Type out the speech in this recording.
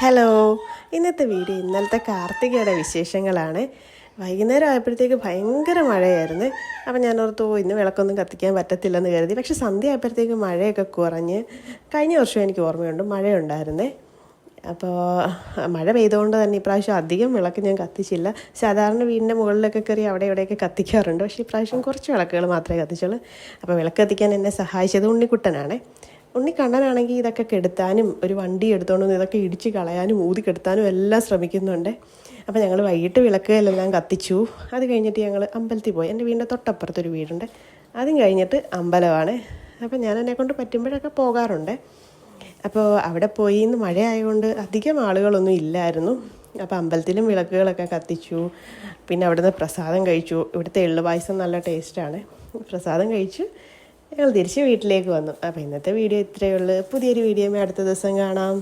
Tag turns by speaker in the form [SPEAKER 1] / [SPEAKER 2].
[SPEAKER 1] Hello, ഇന്നത്തെ video ഇന്നലത്തെ കാർത്തികയുടെ വിശേഷങ്ങളാണ്. വൈകുന്നേരം ആയപ്പോഴത്തേക്ക് ഭയങ്കര മഴയായിരുന്നു. അപ്പം ഞാൻ ഓർത്തു ഇന്ന് വിളക്കൊന്നും കത്തിക്കാൻ പറ്റത്തില്ലെന്ന് കരുതി. പക്ഷെ സന്ധ്യ ആയപ്പോഴത്തേക്ക് മഴയൊക്കെ കുറഞ്ഞ്. കഴിഞ്ഞ വർഷം എനിക്ക് ഓർമ്മയുണ്ട് മഴയുണ്ടായിരുന്നേ. അപ്പോൾ മഴ പെയ്തുകൊണ്ട് തന്നെ ഇപ്രാവശ്യം അധികം വിളക്ക് ഞാൻ കത്തിച്ചില്ല. സാധാരണ വീടിൻ്റെ മുകളിലൊക്കെ കയറി അവിടെ ഇവിടെയൊക്കെ കത്തിക്കാറുണ്ട്. പക്ഷേ ഇപ്രാവശ്യം കുറച്ച് വിളക്കുകൾ മാത്രമേ കത്തിച്ചുള്ളൂ. അപ്പോൾ വിളക്ക് കത്തിക്കാൻ എന്നെ സഹായിച്ചത് ഉണ്ണിക്കുട്ടനാണ്. ഉണ്ണിക്കണ്ണനാണെങ്കിൽ ഇതൊക്കെ കെടുത്താനും ഒരു വണ്ടി എടുത്തുകൊണ്ട് ഇതൊക്കെ ഇടിച്ച് കളയാനും ഊതി കെടുത്താനും എല്ലാം ശ്രമിക്കുന്നുണ്ട്. അപ്പോൾ ഞങ്ങൾ വൈകിട്ട് വിളക്കുകളെല്ലാം കത്തിച്ചു. അത് കഴിഞ്ഞിട്ട് ഞങ്ങൾ അമ്പലത്തിൽ പോയി. എൻ്റെ വീടിൻ്റെ തൊട്ടപ്പുറത്തൊരു വീടുണ്ട്, അതും കഴിഞ്ഞിട്ട് അമ്പലമാണ്. അപ്പോൾ ഞാൻ എന്നെക്കൊണ്ട് പറ്റുമ്പോഴൊക്കെ പോകാറുണ്ട്. അപ്പോൾ അവിടെ പോയി ഇന്ന് മഴയായതുകൊണ്ട് അധികം ആളുകളൊന്നും ഇല്ലായിരുന്നു. അപ്പോൾ അമ്പലത്തിലും വിളക്കുകളൊക്കെ കത്തിച്ചു. പിന്നെ അവിടുന്ന് പ്രസാദം കഴിച്ചു. ഇവിടുത്തെ എള്ളു പായസം നല്ല ടേസ്റ്റാണ്. പ്രസാദം കഴിച്ചു ഞങ്ങൾ തിരിച്ച് വീട്ടിലേക്ക് വന്നു. അപ്പോൾ ഇന്നത്തെ വീഡിയോ ഇത്രയേ ഉള്ളൂ. പുതിയൊരു വീഡിയോയുമായി അടുത്ത ദിവസം കാണാം.